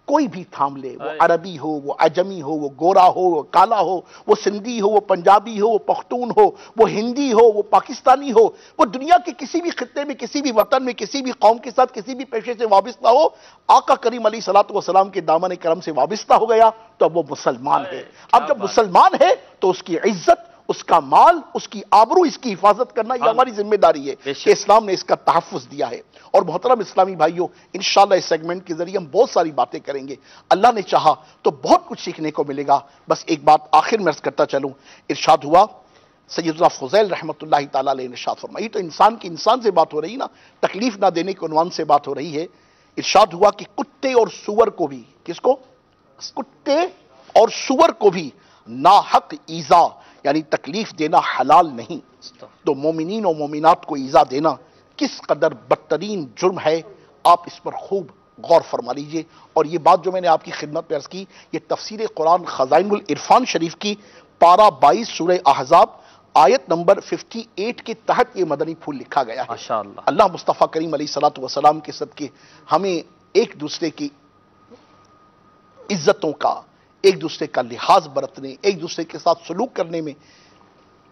K: کوئی بھی تھام لے، وہ عربی ہو، وہ عجمی ہو، وہ گورا ہو، وہ کالا ہو، وہ سندھی ہو، وہ پنجابی ہو، وہ پختون ہو، وہ ہندی ہو، وہ پاکستانی ہو، وہ دنیا کے کسی بھی خطے میں، کسی بھی وطن میں، کسی بھی قوم کے ساتھ کسی بھی پیشے سے وابستہ ہو، آقا کریم علیہ الصلوۃ والسلام کے دامن کرم سے وابستہ ہو گیا تو اب وہ مسلمان ہے۔ اب جب مسلمان ہے تو اس کی عزت، اس کا مال، اس کی آبرو، اس کی حفاظت کرنا یہ ہماری ذمہ داری ہے کہ اسلام نے اس کا تحفظ دیا ہے۔ اور محترم اسلامی بھائیوں، انشاءاللہ اس سیگمنٹ کے ذریعے ہم بہت ساری باتیں کریں گے، اللہ نے چاہا تو بہت کچھ سیکھنے کو ملے گا۔ بس ایک بات آخر میں عرض کرتا چلوں، ارشاد ہوا، سیدنا فضیل رحمۃ اللہ تعالیٰ علیہ نے ارشاد فرمائی، تو انسان کی انسان سے بات ہو رہی نا، تکلیف نہ دینے کے عنوان سے بات ہو رہی ہے۔ ارشاد ہوا کہ کتے اور سور کو بھی، کس کو؟ کتے اور سور کو بھی ناحق ایذا یعنی تکلیف دینا حلال نہیں، تو مومنین و مومنات کو ایذا دینا کس قدر بدترین جرم ہے، آپ اس پر خوب غور فرما لیجئے۔ اور یہ بات جو میں نے آپ کی خدمت میں عرض کی، یہ تفسیر قرآن خزائن العرفان شریف کی پارہ 22 سورہ احزاب آیت نمبر 58 کے تحت یہ مدنی پھول لکھا گیا ہے۔
B: ماشاءاللہ۔
K: اللہ مصطفیٰ کریم علیہ الصلوۃ والسلام کے صدقے ہمیں ایک دوسرے کی عزتوں کا، ایک دوسرے کا لحاظ برتنے، ایک دوسرے کے ساتھ سلوک کرنے میں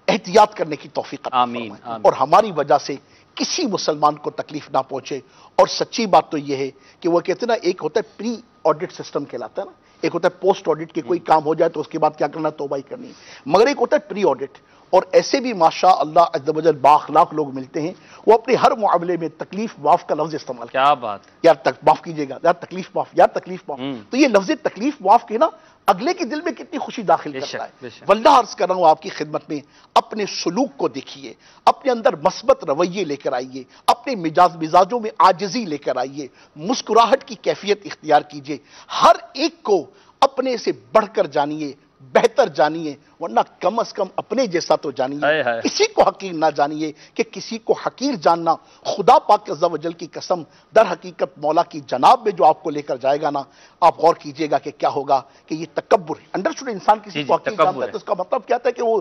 K: احتیاط کرنے کی توفیق عطا فرمائے، اور ہماری وجہ سے کسی مسلمان کو تکلیف نہ پہنچے۔ اور سچی بات تو یہ ہے کہ وہ کہتے ہیں نا، ایک ہوتا ہے پری آڈٹ سسٹم کہلاتا ہے نا، ایک ہوتا ہے پوسٹ آڈٹ کے کوئی کام ہو جائے تو اس کے بعد کیا کرنا، توبہ ہی کرنی، مگر ایک ہوتا ہے پری آڈٹ۔ اور ایسے بھی ماشاء اللہ عز و جل بااخلاق لوگ ملتے ہیں، وہ اپنے ہر معاملے میں تکلیف معاف کا لفظ استعمال کرتے ہیں۔
B: کیا بات،
K: یار معاف کیجیے گا، یار تکلیف معاف، یار تکلیف معاف۔ تو یہ لفظ تکلیف معاف کہنا اگلے کے دل میں کتنی خوشی داخل کرتا ہے۔ واللہ عرض کر رہا ہوں آپ کی خدمت میں، اپنے سلوک کو دیکھیے، اپنے اندر مثبت رویے لے کر آئیے، اپنے مزاجوں میں عاجزی لے کر آئیے، مسکراہٹ کی کیفیت اختیار کیجیے، ہر ایک کو اپنے سے بڑھ کر جانیے، بہتر جانیے، ورنہ کم از کم اپنے جیسا تو جانیے، کسی کو حقیر نہ جانیے، کہ کسی کو حقیر جاننا خدا پاک عز و جل کی قسم در حقیقت مولا کی جناب میں جو آپ کو لے کر جائے گا نا، آپ غور کیجئے گا کہ کیا ہوگا، کہ یہ تکبر ہے۔ انڈرسٹوڈ، انسان کسی کو حقیر جانتا ہے تو اس کا مطلب کیا ہے کہ وہ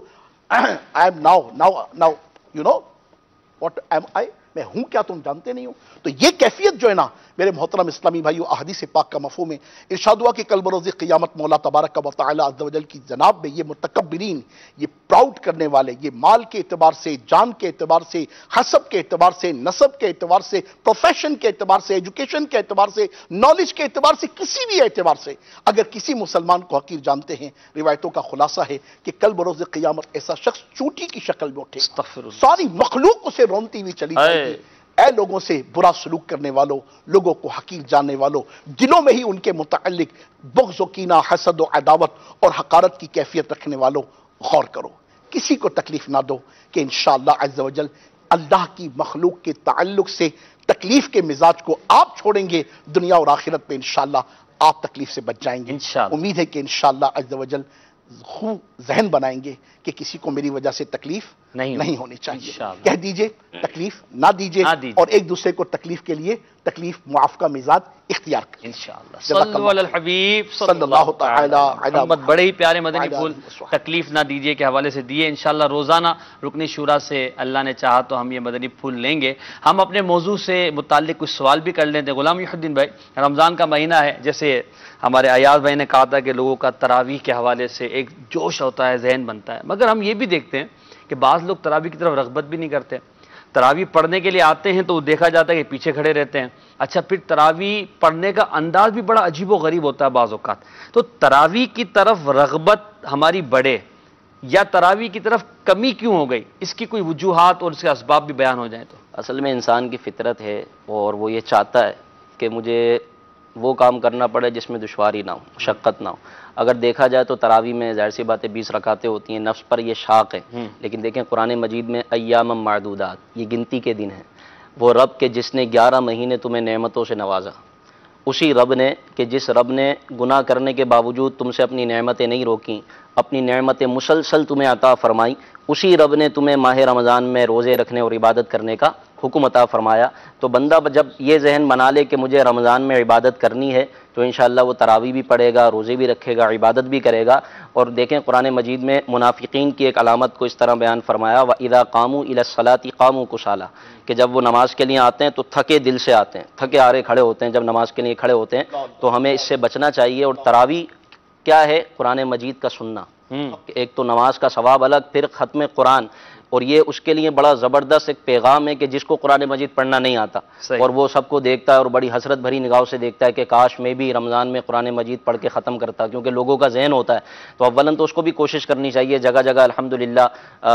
K: I am now you know what am I، میں ہوں کیا تم جانتے نہیں ہو۔ تو یہ کیفیت جو ہے نا میرے محترم اسلامی بھائیو، احادیث پاک کا مفہوم ہے۔ ارشاد ہوا کہ کل بروز قیامت مولا تبارک و تعالی عز و جل کی جناب میں یہ متکبرین، یہ پراؤڈ کرنے والے، یہ مال کے اعتبار سے، جان کے اعتبار سے، حسب کے اعتبار سے، نسب کے اعتبار سے، پروفیشن کے اعتبار سے، ایجوکیشن کے اعتبار سے، نالج کے اعتبار سے، کسی بھی اعتبار سے اگر کسی مسلمان کو حقیر جانتے ہیں، روایتوں کا خلاصہ ہے کہ کل بروز قیامت ایسا شخص چوٹی کی شکل میں اٹھے، ساری مخلوق اسے رونتی ہوئی چلی جائے گی۔ اے لوگوں سے برا سلوک کرنے والوں، لوگوں کو حقیر جاننے والوں، دلوں میں ہی ان کے متعلق بغض و کینہ، حسد و عداوت اور حقارت کی کیفیت رکھنے والوں، غور کرو، کسی کو تکلیف نہ دو، کہ انشاءاللہ عز و جل اللہ کی مخلوق کے تعلق سے تکلیف کے مزاج کو آپ چھوڑیں گے، دنیا اور آخرت میں انشاءاللہ آپ تکلیف سے بچ جائیں گے۔ امید ہے کہ انشاءاللہ عز و جل خوب ذہن بنائیں گے کہ کسی کو میری وجہ سے تکلیف نہیں ہونی چاہیے۔ کہہ دیجئے تکلیف نہ دیجئے، اور ایک دوسرے کو تکلیف کے لیے تکلیف معاف کا مزاج اختیار کریں انشاءاللہ۔
B: صلو علی الحبیب صلی اللہ تعالی علی محمد۔ بڑے ہی پیارے مدنی پھول تکلیف نہ دیجئے کے حوالے سے دیے۔ انشاءاللہ روزانہ رکن شورا سے اللہ نے چاہا تو ہم یہ مدنی پھول لیں گے۔ ہم اپنے موضوع سے متعلق کچھ سوال بھی کر لیتے ہیں۔ غلام محی الدین بھائی، رمضان کا مہینہ ہے، جیسے ہمارے ایاز بھائی نے کہا تھا کہ لوگوں کا تراویح کے حوالے سے ایک جوش ہوتا ہے، ذہن بنتا ہے، مگر ہم یہ بھی دیکھتے ہیں کہ بعض لوگ تراویح کی طرف رغبت بھی نہیں کرتے۔ تراویح پڑھنے کے لیے آتے ہیں تو دیکھا جاتا ہے کہ پیچھے کھڑے رہتے ہیں۔ اچھا، پھر تراویح پڑھنے کا انداز بھی بڑا عجیب و غریب ہوتا ہے بعض اوقات۔ تو تراویح کی طرف رغبت ہماری بڑھے یا تراویح کی طرف کمی کیوں ہو گئی، اس کی کوئی وجوہات اور اس کے اسباب بھی بیان ہو جائیں تو؟
F: اصل میں انسان کی فطرت ہے اور وہ یہ چاہتا ہے کہ مجھے وہ کام کرنا پڑے جس میں دشواری نہ ہو، مشقت نہ ہو۔ اگر دیکھا جائے تو تراویح میں ظاہر سی بات ہے 20 رکعتیں ہوتی ہیں، نفس پر یہ شاق ہے، لیکن دیکھیں قرآن مجید میں ایام معدودات، یہ گنتی کے دن ہیں۔ وہ رب کے جس نے 11 مہینے تمہیں نعمتوں سے نوازا، اسی رب نے کہ جس رب نے گناہ کرنے کے باوجود تم سے اپنی نعمتیں نہیں روکیں، اپنی نعمتیں مسلسل تمہیں عطا فرمائی، اسی رب نے تمہیں ماہ رمضان میں روزے رکھنے اور عبادت کرنے کا حکم عطا فرمایا۔ تو بندہ جب یہ ذہن بنا لے کہ مجھے رمضان میں عبادت کرنی ہے تو انشاءاللہ وہ تراویح بھی پڑھے گا، روزے بھی رکھے گا، عبادت بھی کرے گا۔ اور دیکھیں قرآن مجید میں منافقین کی ایک علامت کو اس طرح بیان فرمایا، وَإِذَا قَامُوا إِلَى الصَّلَاةِ قَامُوا كُسَالَىٰ، کہ جب وہ نماز کے لیے آتے ہیں تو تھکے دل سے آتے ہیں، تھکے آرے کھڑے ہوتے ہیں جب نماز کے لیے کھڑے ہوتے ہیں۔ تو ہمیں اس سے بچنا چاہیے۔ اور تراویح کیا ہے؟ قرآن مجید کا سننا، ایک تو نماز کا ثواب الگ، پھر ختم قرآن، اور یہ اس کے لیے بڑا زبردست ایک پیغام ہے کہ جس کو قرآن مجید پڑھنا نہیں آتا اور وہ سب کو دیکھتا ہے اور بڑی حسرت بھری نگاہوں سے دیکھتا ہے کہ کاش میں بھی رمضان میں قرآن مجید پڑھ کے ختم کرتا، کیونکہ لوگوں کا ذہن ہوتا ہے۔ تو اولاً تو اس کو بھی کوشش کرنی چاہیے، جگہ جگہ الحمدللہ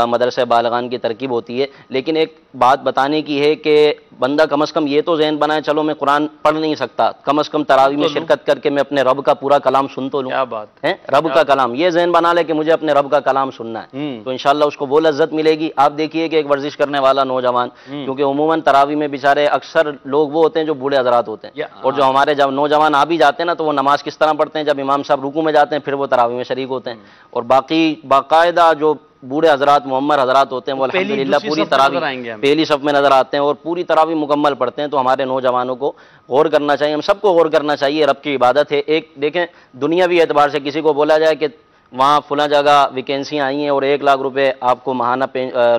F: مدرسہ بالغان کی ترکیب ہوتی ہے، لیکن ایک بات بتانے کی ہے کہ بندہ کم از کم یہ تو ذہن بنائے چلو میں قرآن پڑھ نہیں سکتا، کم از کم تراویح میں شرکت کر کے میں اپنے رب کا پورا کلام سن تو لوں۔
B: کیا بات ہے،
F: رب کا کلام، یہ ذہن بنا لے کہ مجھے اپنے رب کا کلام سننا ہے، تو انشاءاللہ اس کو وہ لذت ملے گی۔ آپ دیکھیے کہ ایک ورزش کرنے والا نوجوان، کیونکہ عموماً تراویح میں بیچارے اکثر لوگ وہ ہوتے ہیں جو بوڑھے حضرات ہوتے ہیں، اور جو ہمارے جب نوجوان آ بھی جاتے ہیں نا تو وہ نماز کس طرح پڑھتے ہیں، جب امام صاحب رکوع میں جاتے ہیں پھر وہ تراویح میں شریک ہوتے ہیں، اور باقی باقاعدہ جو بوڑھے حضرات معمر حضرات ہوتے ہیں وہ الحمدللہ پوری تراویح پہلی صف میں نظر آتے ہیں اور پوری تراویح مکمل پڑھتے ہیں۔ تو ہمارے نوجوانوں کو غور کرنا چاہیے، ہم سب کو غور کرنا چاہیے، رب کی عبادت ہے۔ ایک دیکھیں دنیاوی اعتبار سے کسی کو بولا جائے کہ وہاں فلاں جگہ ویکینسیاں آئی ہیں اور 1 لاکھ روپے آپ کو ماہانہ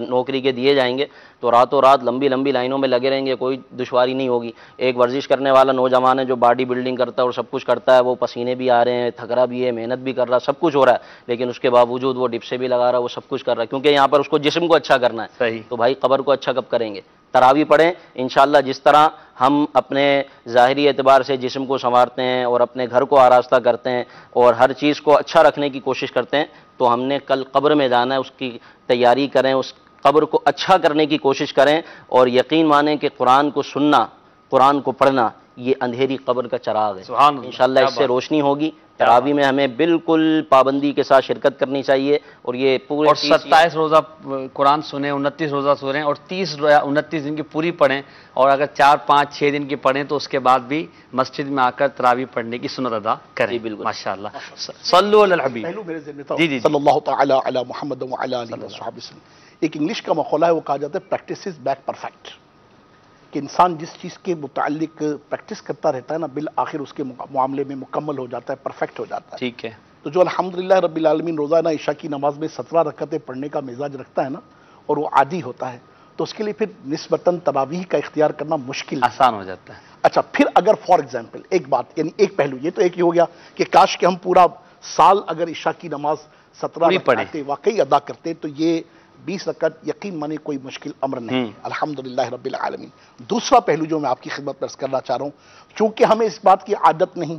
F: نوکری کے دیے جائیں گے، تو راتوں رات لمبی لمبی لائنوں میں لگے رہیں گے، کوئی دشواری نہیں ہوگی۔ ایک ورزش کرنے والا نوجوان ہے جو باڈی بلڈنگ کرتا ہے اور سب کچھ کرتا ہے، وہ پسینے بھی آ رہے ہیں، تھک رہا بھی ہے، محنت بھی کر رہا ہے، سب کچھ ہو رہا ہے، لیکن اس کے باوجود وہ ڈپ سے بھی لگا رہا ہے، وہ سب کچھ کر رہا ہے، کیونکہ یہاں پر اس کو جسم کو اچھا کرنا ہے۔
B: صحیح۔
F: تو بھائی قبر کو اچھا کب کریں گے؟ تراویح پڑھیں انشاءاللہ۔ جس طرح ہم اپنے ظاہری اعتبار سے جسم کو سنوارتے ہیں اور اپنے گھر کو آراستہ کرتے ہیں اور ہر چیز کو اچھا رکھنے کی کوشش کرتے ہیں، تو ہم نے کل قبر میں جانا ہے، اس کی تیاری کریں، اس قبر کو اچھا کرنے کی کوشش کریں، اور یقین مانیں کہ قرآن کو سننا، قرآن کو پڑھنا یہ اندھیری قبر کا چراغ ہے۔ انشاءاللہ اس سے روشنی ہوگی۔ تراویح میں ہمیں بالکل پابندی کے ساتھ شرکت کرنی چاہیے، اور یہ پورے
B: 27 روزہ قرآن سنیں، 29 روزہ سنیں، اور 29 دن کی پوری پڑھیں، اور اگر 4 5 6 دن کی پڑھیں تو اس کے بعد بھی مسجد میں آ کر تراویح پڑھنے کی سنت ادا کریں۔ بالکل ماشاءاللہ۔ صلو علی الحبیب۔
K: پہلو میرے ذہن میں تھا صلی اللہ تعالی علی محمد وعلی آلہ وصحبہ وسلم، ایک انگلش کا مقولہ ہے، وہ کہا جاتا ہے پریکٹس از بیک پرفیکٹ، کہ انسان جس چیز کے متعلق پریکٹس کرتا رہتا ہے نا بالآخر اس کے معاملے میں مکمل ہو جاتا ہے، پرفیکٹ ہو جاتا ہے۔
B: ٹھیک ہے۔
K: تو جو الحمدللہ رب العالمین روزانہ عشاء کی نماز میں 17 رکعتیں پڑھنے کا مزاج رکھتا ہے نا، اور وہ عادی ہوتا ہے، تو اس کے لیے پھر نسبتاً تراویح کا اختیار کرنا مشکل
B: آسان ہو جاتا ہے۔
K: اچھا، پھر اگر فار ایگزامپل ایک بات، یعنی ایک پہلو یہ تو ایک ہی ہو گیا کہ کاش کہ ہم پورا سال اگر عشاء کی نماز 17 رکعتیں واقعی ادا کرتے تو یہ 20 رکعت یقین مانے کوئی مشکل امر نہیں، الحمدللہ رب العالمین۔ دوسرا پہلو جو میں آپ کی خدمت میں عرض کرنا چاہ رہا ہوں، چونکہ ہمیں اس بات کی عادت نہیں،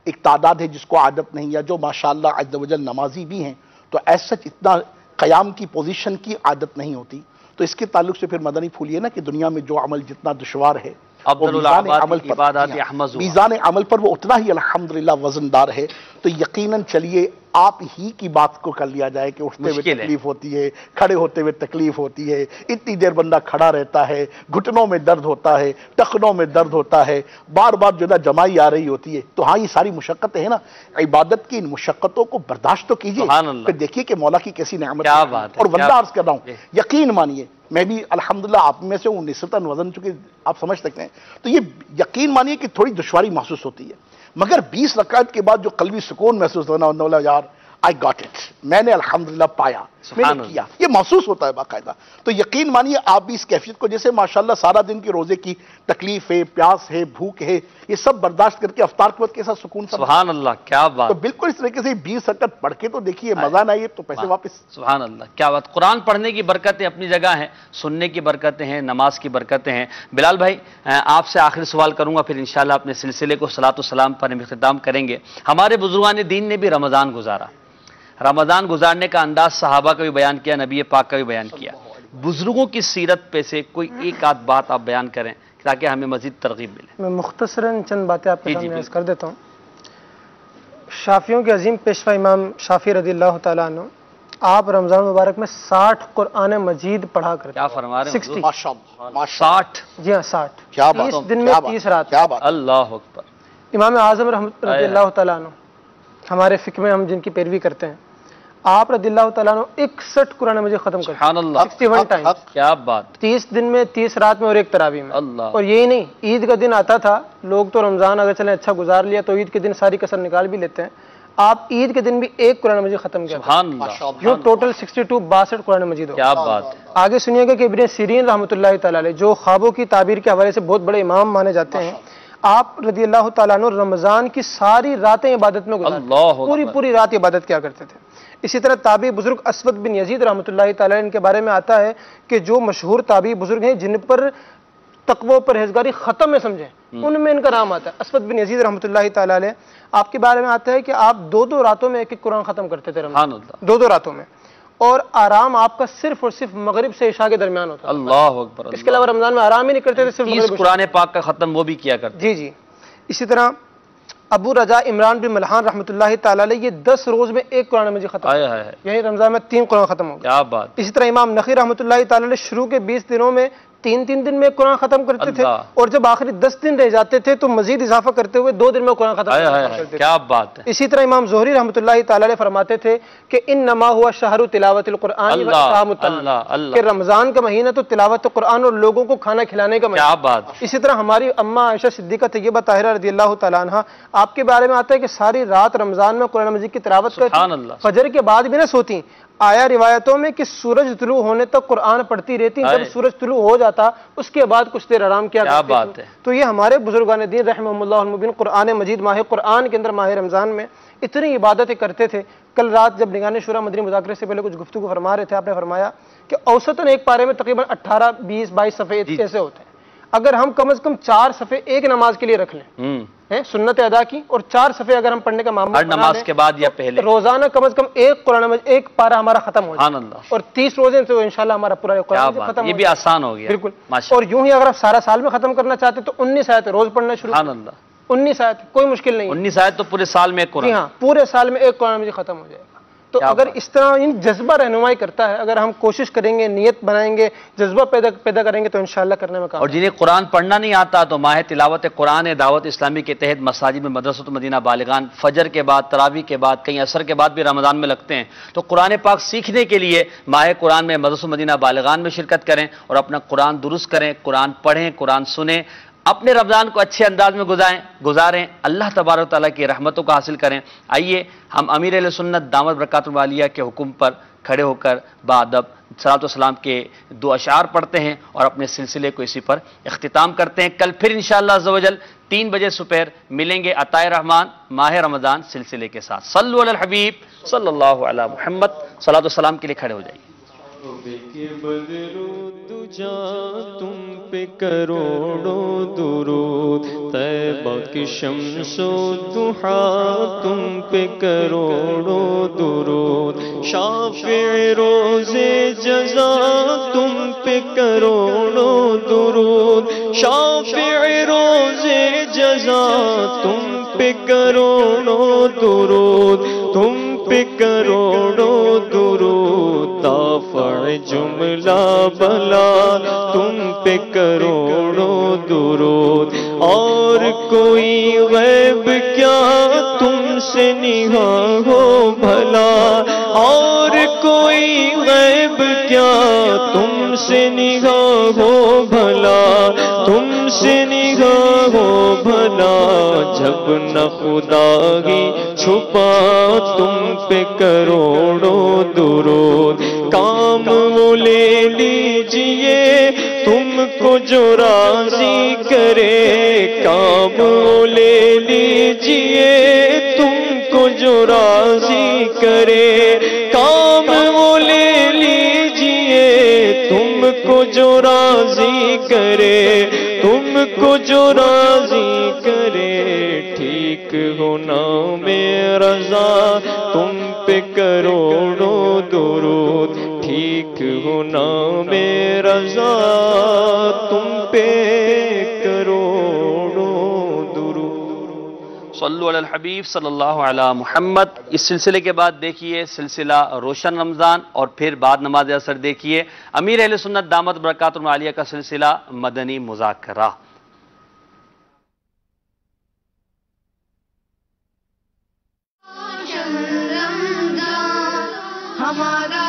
K: ایک تعداد ہے جس کو عادت نہیں، یا جو ماشاءاللہ عز و جل نمازی بھی ہیں تو ایسا اتنا قیام کی پوزیشن کی عادت نہیں ہوتی، تو اس کے تعلق سے پھر مدنی پھول یہ نا کہ دنیا میں جو عمل جتنا دشوار ہے میزان عمل پر وہ اتنا ہی الحمدللہ وزندار ہے، تو یقیناً چلیے آپ ہی کی بات کو کر لیا جائے کہ اٹھتے ہوئے تکلیف ہوتی ہے، کھڑے ہوتے ہوئے تکلیف ہوتی ہے، اتنی دیر بندہ کھڑا رہتا ہے، گھٹنوں میں درد ہوتا ہے، ٹخنوں میں درد ہوتا ہے، بار بار جو ہے جمائی آ رہی ہوتی ہے، تو ہاں یہ ساری مشقتیں ہیں نا، عبادت کی ان مشقتوں کو برداشت تو کیجیے، پھر دیکھیے کہ مولا کی کیسی نعمت ہے۔ اور وندہ عرض کر رہا ہوں، یقین مانیے میں بھی الحمدللہ آپ میں سے ہوں، نسبتاً وزن چونکہ آپ سمجھ سکتے ہیں، تو یہ یقین مانیے کہ تھوڑی دشواری محسوس ہوتی ہے، مگر 20 رکعت کے بعد جو قلبی سکون محسوس ہونا یار I got it، میں نے الحمدللہ پایا، میں نے کیا، یہ محسوس ہوتا ہے باقاعدہ۔ تو یقین مانیے آپ بھی اس کیفیت کو، جیسے ماشاءاللہ سارا دن کی روزے کی تکلیف ہے، پیاس ہے، بھوک ہے، یہ سب برداشت کر کے افطار کے وقت کیسا سکون،
B: سبحان اللہ، کیا بات۔
K: تو بالکل اس طریقے سے 20 رکعت پڑھ کے تو دیکھیے مزہ نہ آئیے تو پیسے واپس۔
B: سبحان اللہ، کیا بات۔ قرآن پڑھنے کی برکتیں اپنی جگہ ہیں، سننے کی برکتیں ہیں، نماز کی برکتیں ہیں۔ بلال بھائی آپ سے آخری سوال کروں گا، پھر انشاءاللہ اپنے سلسلے کو صلاۃ و سلام پر اختتام کریں گے۔ ہمارے بزرگان دین نے بھی رمضان گزارا، رمضان گزارنے کا انداز صحابہ کا بھی بیان کیا، نبی پاک کا بھی بیان کیا۔ بزرگوں کی سیرت پہ سے کوئی ایک آدھ بات آپ بیان کریں کہ تاکہ ہمیں مزید ترغیب ملے.
D: میں مختصراً چند باتیں آپ کے سامنے عرض کر دیتا ہوں. شافیوں کے عظیم پیشوا امام شافعی رضی اللہ تعالیٰ عنہ آپ رمضان مبارک میں 60 قرآن مجید پڑھا کرتے.
B: کیا فرما رہے ہیں؟
D: 60.
B: ماشاءاللہ 60.
D: جی ہاں 60.
K: کیا بات.
D: 30 دن میں 30 رات.
K: کیا بات.
B: اللہ اکبر.
D: امام اعظم رضی اللہ تعالیٰ عنہ ہمارے فقہ میں ہم جن کی پیروی کرتے ہیں، آپ رضی اللہ تعالیٰ عنہ 61 قرآن مجید ختم کرتے ہیں.
B: سبحان اللہ.
D: 61 ٹائمز.
B: کیا بات.
D: 30 دن میں 30 رات میں اور ایک تراویح میں.
B: اللہ.
D: اور یہی نہیں، عید کا دن آتا تھا، لوگ تو رمضان اگر چلیں اچھا گزار لیا تو عید کے دن ساری کسر نکال بھی لیتے ہیں، آپ عید کے دن بھی ایک قرآن مجید ختم کیا.
B: سبحان اللہ.
D: یوں ٹوٹل 62 قرآن مجید ہو.
B: کیا بات ہے.
D: آگے سنیے گا کہ ابن سیرین رحمۃ اللہ تعالیٰ علیہ جو خوابوں کی تعبیر کے حوالے سے بہت بڑے امام مانے جاتے ہیں، آپ رضی اللہ تعالیٰ عنہ رمضان کی ساری راتیں عبادت میں گزارتے، پوری رات عبادت کیا کرتے تھے. اسی طرح تابعی بزرگ اسود بن یزید رحمۃ اللہ تعالیٰ ان کے بارے میں آتا ہے کہ جو مشہور تابعی بزرگ ہیں جن پر تقوی و پرہیزگاری ختم میں سمجھیں، ان میں ان کا نام آتا ہے. اسود بن یزید رحمۃ اللہ تعالیٰ علیہ آپ کے بارے میں آتا ہے کہ آپ 2 راتوں میں ایک قرآن ختم کرتے تھے رمضان. 2 راتوں میں. اور آرام آپ کا صرف اور صرف مغرب سے عشاء کے درمیان ہوتا ہے.
B: اللہ اکبر.
D: اس کے علاوہ رمضان میں آرام ہی نہیں کرتے تھے، صرف
B: 30 قرآن پاک کا ختم وہ بھی کیا کرتے.
D: جی جی. اسی طرح ابو رجا عمران بن ملحان رحمۃ اللہ تعالی علیہ یہ 10 روز میں ایک قرآن مجید ختم، یعنی رمضان میں 3 قرآن ختم ہو گیا.
B: کیا بات.
D: اسی طرح امام نخی رحمۃ اللہ تعالی علیہ شروع کے 20 دنوں میں 3 دن میں ایک قرآن ختم کرتے تھے، اور جب آخری 10 دن رہ جاتے تھے تو مزید اضافہ کرتے ہوئے 2 دن میں قرآن ختم کرتے تھے.
B: کیا بات ہے.
D: اسی طرح امام زہری رحمۃ اللہ تعالی علیہ فرماتے تھے کہ انما ہوا شہر تلاوت القرآن و اطعام الطعام، کہ رمضان کا مہینہ تو تلاوت قرآن اور لوگوں کو کھانا کھلانے کا مہینہ.
B: کیا بات.
D: اسی طرح ہماری اماں عائشہ صدیقہ طیبہ طاہرہ رضی اللہ تعالیٰ عنہ آپ کے بارے میں آتا ہے کہ ساری رات رمضان میں قرآن مجید کی تلاوت کرتی، فجر کے بعد بھی نہ سوتی. آیا روایتوں میں کہ سورج طلوع ہونے تک قرآن پڑھتی رہتی، جب سورج طلوع ہو جاتا اس کے بعد کچھ دیر آرام کیا کرتی. تو یہ ہمارے بزرگان دین رحمہم اللہ المبین قرآن مجید ماہ قرآن کے اندر ماہ رمضان میں اتنی عبادتیں کرتے تھے. کل رات جب نگران شورا مدنی مذاکرے سے پہلے کچھ گفتگو فرما رہے تھے، آپ نے فرمایا کہ اوسطاً ایک پارے میں تقریباً 18 20 22 صفحے ایسے ہوتے ہیں. اگر ہم کم از کم 4 صفحے ایک نماز کے لیے رکھ لیں، سنت ادا کی، اور 4 صفحے اگر ہم پڑھنے کا معمول
B: ہر نماز کے بعد یا پہلے
D: روزانہ کم از کم ایک قرآن ایک پارہ ہمارا ختم ہو جائے، اور 30 روزے تو انشاءاللہ ہمارا پورا قرآن ختم ہو.
B: یہ بھی آسان ہو گیا.
D: بالکل. اور یوں ہی اگر آپ سارا سال میں ختم کرنا چاہتے تو 19 آیت روز پڑھنا شروع. 19 آیت کوئی مشکل نہیں.
B: 19 آیت تو پورے سال میں ایک قرآن.
D: ہاں پورے سال میں ایک قرآن مجید ختم ہو جائے گا. تو اگر اس طرح جذبہ رہنمائی کرتا ہے، اگر ہم کوشش کریں گے، نیت بنائیں گے، جذبہ پیدا کریں گے تو انشاءاللہ کرنے میں کام.
B: اور جنہیں قرآن پڑھنا نہیں آتا تو ماہ تلاوت قرآن دعوت اسلامی کے تحت مساجد میں مدرسۃ مدینہ بالغان فجر کے بعد، تراویح کے بعد، کہیں عصر کے بعد بھی رمضان میں لگتے ہیں. تو قرآن پاک سیکھنے کے لیے ماہ قرآن میں مدرسۃ مدینہ بالغان میں شرکت کریں اور اپنا قرآن درست کریں، قرآن پڑھیں، قرآن سنیں، اپنے رمضان کو اچھے انداز میں گزاریں، اللہ تبارک و تعالیٰ کی رحمتوں کو حاصل کریں. آئیے ہم امیر اہل سنت دامت برکاتہ العالیہ کے حکم پر کھڑے ہو کر بادب صلاۃ والسلام کے 2 اشعار پڑھتے ہیں اور اپنے سلسلے کو اسی پر اختتام کرتے ہیں. کل پھر انشاءاللہ عز و جل 3 بجے سپہر ملیں گے عطائے رحمان ماہ رمضان سلسلے کے ساتھ. صلو علی الحبیب صلی اللہ علی محمد. صلاۃ والسلام کے لیے کھڑے ہو جائیے.
L: تم پہ کروڑوں درود، طیبہ کی شمس و ضحیٰ تم پہ کروڑوں درود، شافع روز جزا تم پہ کروڑوں درود، شافع روز جزا تم پہ کروڑوں درود، تم پہ کروڑوں درود، دافع جملہ بلا تم پہ کروڑوں درود، اور کوئی غیب کیا تم سے نگاہ ہو بھلا، اور کوئی غیب کیا تم سے نگاہ ہو بھلا، تم سے نگاہ ہو بھلا، جب نہ خدا ہی چھپا تم پہ کروڑوں درود، کام وہ لے لیجئے تم کو جو راضی کرے، کام وہ لے لیجئے تم کو جو راضی کرے، کام وہ لے لیجئے تم کو جو راضی کرے، تم کو جو راضی کرے، ٹھیک ہونا میں رضا تم پہ کروڑوں درود، ٹھیک ہونا میں رضا تم پہ
B: صلو علی الحبیب صلی اللہ علی محمد. اس سلسلے کے بعد دیکھیے سلسلہ روشن رمضان، اور پھر بعد نماز عصر دیکھیے امیر اہل سنت دامت برکاتہم العالیہ کا سلسلہ مدنی مذاکرہ.
C: ہمارا